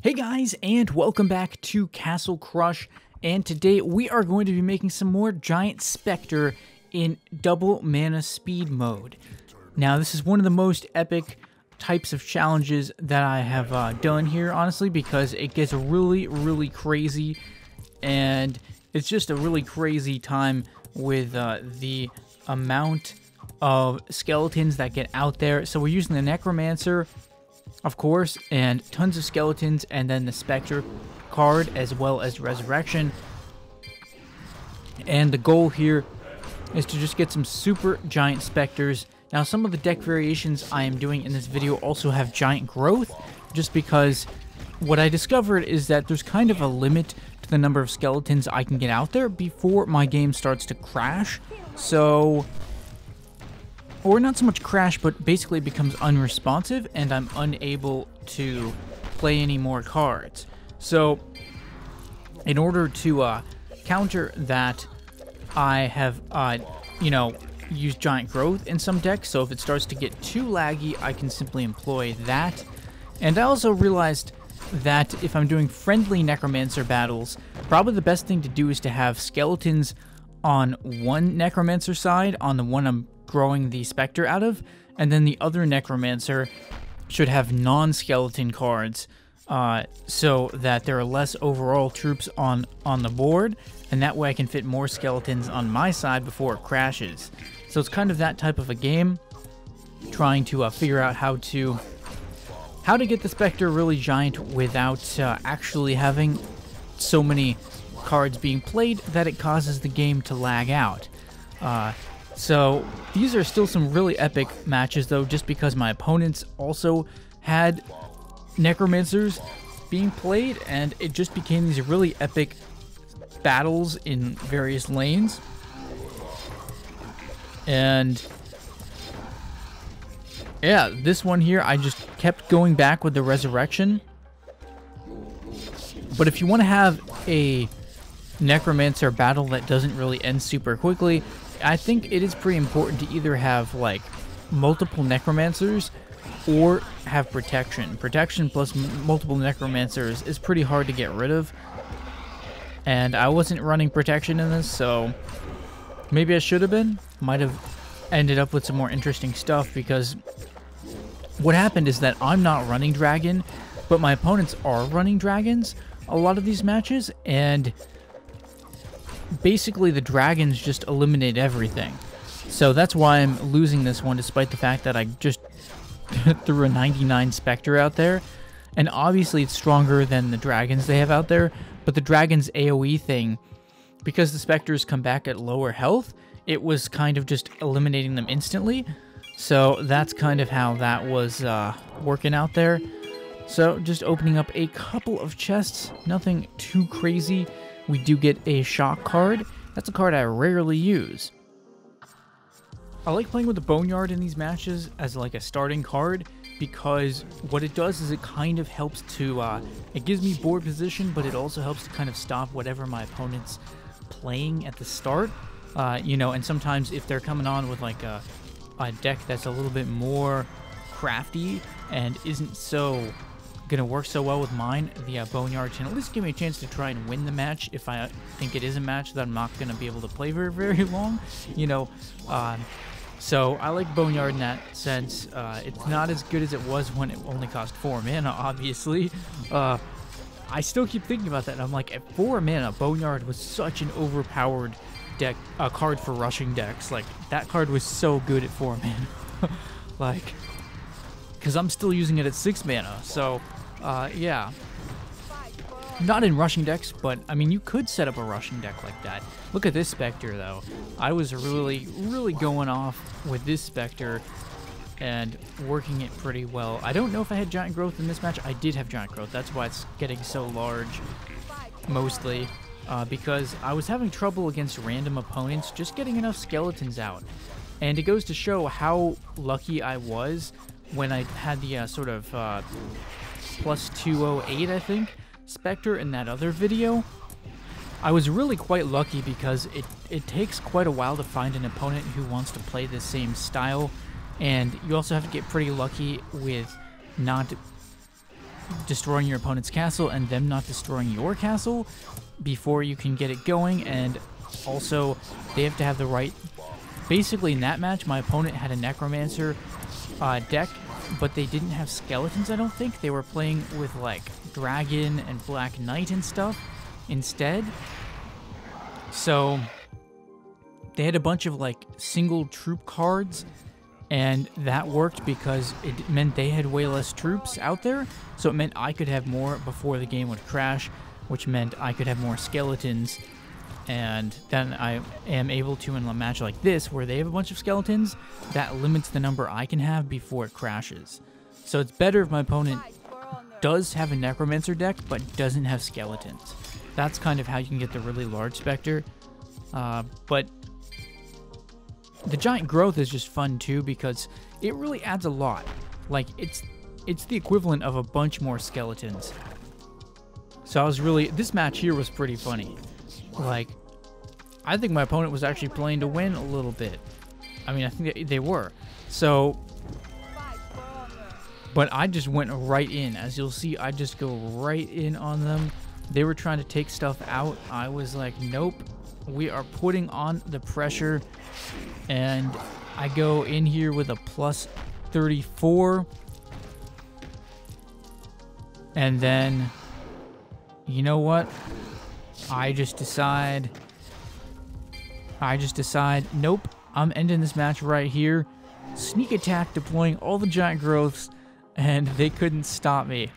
Hey guys, and welcome back to Castle Crush, and today we are going to be making some more Giant Spectre in double mana speed mode. Now this is one of the most epic types of challenges that I have done here, honestly, because it gets really crazy, and it's just a really crazy time with the amount of skeletons that get out there. So we're using the necromancer, of course, and tons of skeletons, and then the Spectre card as well as Resurrection. And the goal here is to just get some super giant specters. Now, some of the deck variations I am doing in this video also have giant growth, just because what I discovered is that there's kind of a limit to the number of skeletons I can get out there before my game starts to crash. So, or not so much crash, but basically it becomes unresponsive and I'm unable to play any more cards. So in order to counter that, I have used giant growth in some decks. So if it starts to get too laggy, I can simply employ that. And I also realized that if I'm doing friendly necromancer battles, probably the best thing to do is to have skeletons on one necromancer side, on the one I'm growing the Spectre out of, and then the other necromancer should have non-skeleton cards, so that there are less overall troops on the board, and that way I can fit more skeletons on my side before it crashes. So it's kind of that type of a game, trying to figure out how to get the Spectre really giant without actually having so many cards being played that it causes the game to lag out. So these are still some really epic matches, though, just because my opponents also had necromancers being played, and it just became these really epic battles in various lanes. And yeah, this one here, I just kept going back with the Resurrection. But if you want to have a necromancer battle that doesn't really end super quickly, I think it is pretty important to either have like multiple necromancers or have protection. Protection plus multiple necromancers is pretty hard to get rid of, and I wasn't running protection in this, so maybe I should have been. Might have ended up with some more interesting stuff, because what happened is that I'm not running dragon, but my opponents are running dragons a lot of these matches, and basically the dragons just eliminate everything. So that's why I'm losing this one, despite the fact that I just threw a 99 Spectre out there. And obviously it's stronger than the dragons they have out there, but the dragons AoE thing, because the Spectres come back at lower health, it was kind of just eliminating them instantly. So that's kind of how that was working out there. So just opening up a couple of chests, nothing too crazy. We do get a shock card. That's a card I rarely use. I like playing with the Boneyard in these matches as like a starting card, because what it does is it kind of helps to, it gives me board position, but it also helps to kind of stop whatever my opponent's playing at the start. And sometimes if they're coming on with like a deck that's a little bit more crafty and isn't so gonna work so well with mine, the Boneyard can at least give me a chance to try and win the match if I think it is a match that I'm not gonna be able to play very long, so I like Boneyard in that sense. It's not as good as it was when it only cost 4 mana, obviously. I still keep thinking about that, and I'm like, at 4 mana, Boneyard was such an overpowered deck, card for rushing decks. Like, that card was so good at 4 mana. Like, because I'm still using it at 6 mana, so yeah. Not in rushing decks, but I mean, you could set up a rushing deck like that. Look at this Spectre, though. I was really going off with this Spectre and working it pretty well. I don't know if I had giant growth in this match. I did have giant growth. That's why it's getting so large, mostly, because I was having trouble against random opponents just getting enough skeletons out. And it goes to show how lucky I was when I had the sort of plus 208, I think, Spectre in that other video. I was really quite lucky, because it takes quite a while to find an opponent who wants to play the same style, and you also have to get pretty lucky with not destroying your opponent's castle and them not destroying your castle before you can get it going. And also, they have to have the right... Basically, in that match, my opponent had a necromancer deck, but they didn't have skeletons, I don't think. They were playing with, like, dragon and black knight and stuff instead. So they had a bunch of, like, single troop cards, and that worked because it meant they had way less troops out there. So it meant I could have more before the game would crash, which meant I could have more skeletons. And then I am able to, in a match like this, where they have a bunch of skeletons, that limits the number I can have before it crashes. So it's better if my opponent does have a necromancer deck, but doesn't have skeletons. That's kind of how you can get the really large Spectre. But the giant growth is just fun too, because it really adds a lot. Like, it's the equivalent of a bunch more skeletons. So I was really... This match here was pretty funny. Like, I think my opponent was actually playing to win a little bit. I mean, I think they were. So, but I just went right in. As you'll see, I just go right in on them. They were trying to take stuff out. I was like, nope. We are putting on the pressure. And I go in here with a plus 34. And then, you know what? I just decide, nope, I'm ending this match right here. Sneak attack, deploying all the giant growths, and they couldn't stop me.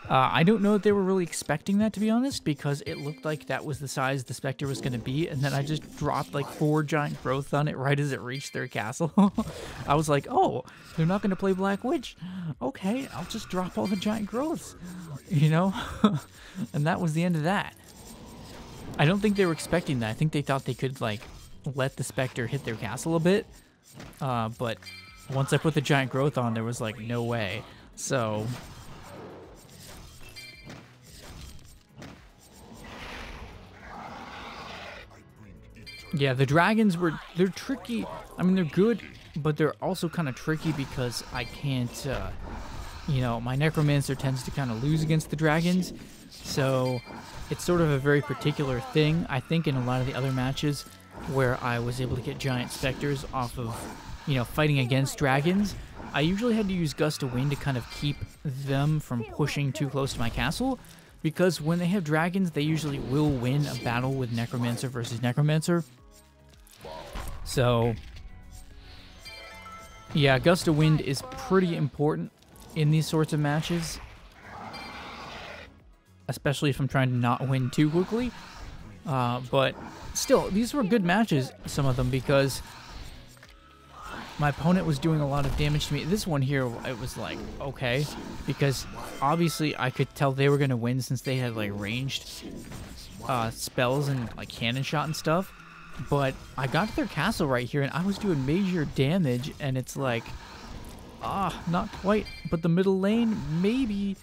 I don't know if they were really expecting that, to be honest, because it looked like that was the size the Spectre was going to be, and then I just dropped like 4 giant growths on it right as it reached their castle. I was like, oh, they're not going to play Black Witch. Okay, I'll just drop all the giant growths, you know? And that was the end of that. I don't think they were expecting that. I think they thought they could, like, let the Spectre hit their castle a bit. But once I put the giant growth on, there was, like, no way. So... yeah, the dragons they're tricky. I mean, they're good, but they're also kind of tricky because I can't, you know, my necromancer tends to kind of lose against the dragons. So it's sort of a very particular thing. I think in a lot of the other matches where I was able to get giant specters off of, you know, fighting against dragons, I usually had to use Gust of Wind to kind of keep them from pushing too close to my castle. Because when they have dragons, they usually will win a battle with necromancer versus necromancer. So, yeah, Gust of Wind is pretty important in these sorts of matches. Especially if I'm trying to not win too quickly. But still, these were good matches, some of them, because my opponent was doing a lot of damage to me. This one here, it was like, okay, because obviously I could tell they were going to win since they had like ranged spells and like cannon shot and stuff. But I got to their castle right here and I was doing major damage, and it's like, not quite, but the middle lane, maybe.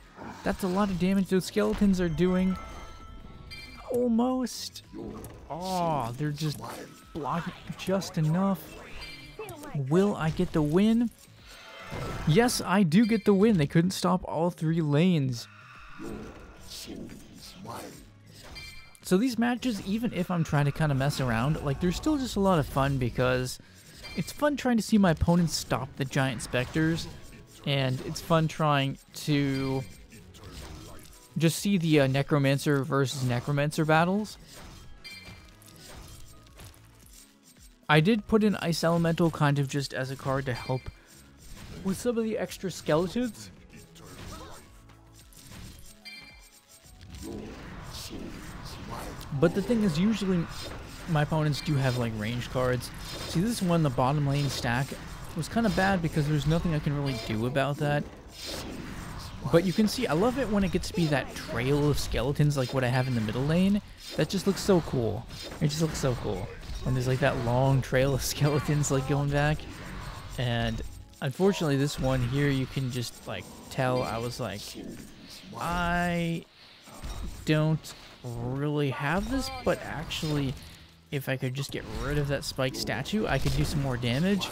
That's a lot of damage those skeletons are doing. Almost. Oh, they're just blocking just enough. Will I get the win? Yes, I do get the win. They couldn't stop all 3 lanes. So these matches, even if I'm trying to kind of mess around, like, they're still just a lot of fun because it's fun trying to see my opponents stop the giant specters, and it's fun trying to just see the necromancer versus necromancer battles. I did put in Ice Elemental kind of just as a card to help with some of the extra skeletons. But the thing is, usually my opponents do have like ranged cards. See, this one, the bottom lane stack, was kind of bad because there's nothing I can really do about that. But you can see, I love it when it gets to be that trail of skeletons like what I have in the middle lane. That just looks so cool. It just looks so cool. And there's like that long trail of skeletons like going back. And unfortunately this one here, you can just like tell I was like, I don't really have this, but actually if I could just get rid of that spiked statue, I could do some more damage.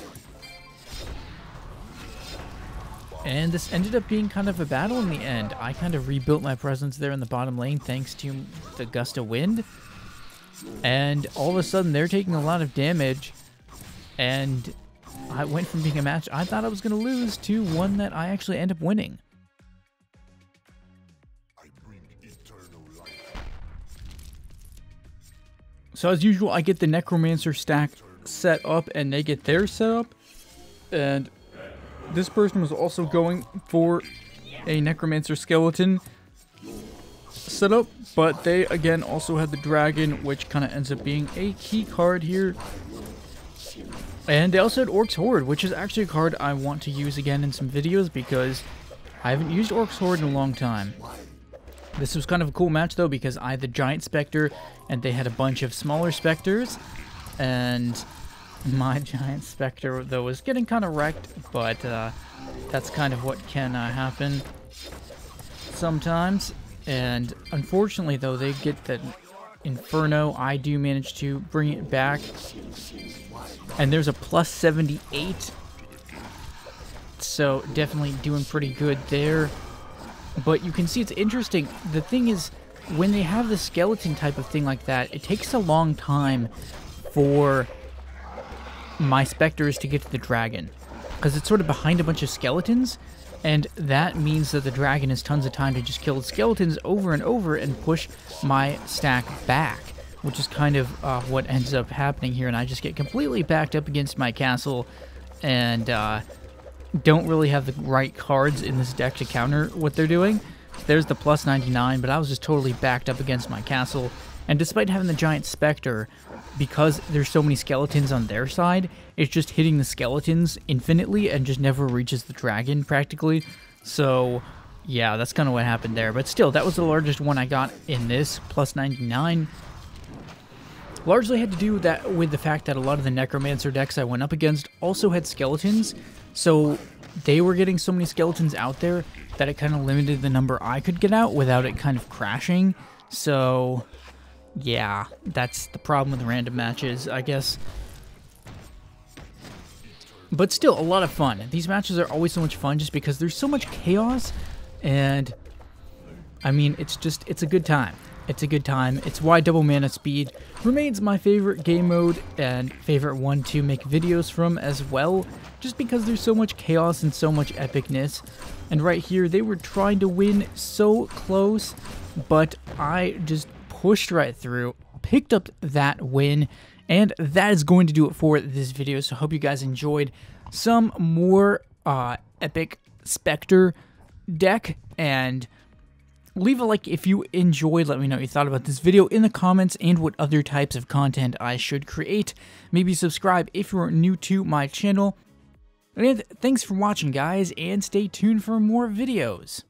And this ended up being kind of a battle in the end. I kind of rebuilt my presence there in the bottom lane thanks to the gust of wind. And all of a sudden, they're taking a lot of damage. And I went from being a match I thought I was going to lose to one that I actually end up winning. So as usual, I get the necromancer stack set up and they get theirs set up. And this person was also going for a necromancer skeleton setup, but they again also had the dragon, which kind of ends up being a key card here. And they also had Orc's Horde, which is actually a card I want to use again in some videos because I haven't used Orc's Horde in a long time. This was kind of a cool match though because I had the giant spectre and they had a bunch of smaller specters, and my giant spectre though was getting kind of wrecked, but that's kind of what can happen sometimes. And unfortunately though, they get the Inferno. I do manage to bring it back, and there's a plus 78, so definitely doing pretty good there. But you can see it's interesting. The thing is, when they have the skeleton type of thing like that, it takes a long time for my specters to get to the dragon, because it's sort of behind a bunch of skeletons, and that means that the dragon has tons of time to just kill the skeletons over and over and push my stack back, which is kind of what ends up happening here. And I just get completely backed up against my castle and don't really have the right cards in this deck to counter what they're doing. There's the plus 99, but I was just totally backed up against my castle. And despite having the giant spectre, because there's so many skeletons on their side, it's just hitting the skeletons infinitely and just never reaches the dragon practically. So yeah, that's kind of what happened there. But still, that was the largest one I got in this, plus 99. Largely had to do with the fact that a lot of the necromancer decks I went up against also had skeletons, so they were getting so many skeletons out there that it kind of limited the number I could get out without it kind of crashing. So yeah, that's the problem with random matches, I guess. But still, a lot of fun. These matches are always so much fun just because there's so much chaos, and I mean, it's a good time. It's a good time. It's why double mana speed remains my favorite game mode and favorite one to make videos from as well, just because there's so much chaos and so much epicness. And right here, they were trying to win so close, but I just pushed right through, picked up that win, and that is going to do it for this video. So I hope you guys enjoyed some more epic Spectre deck, and leave a like if you enjoyed. Let me know what you thought about this video in the comments and what other types of content I should create. Maybe subscribe if you're new to my channel. And thanks for watching, guys, and stay tuned for more videos.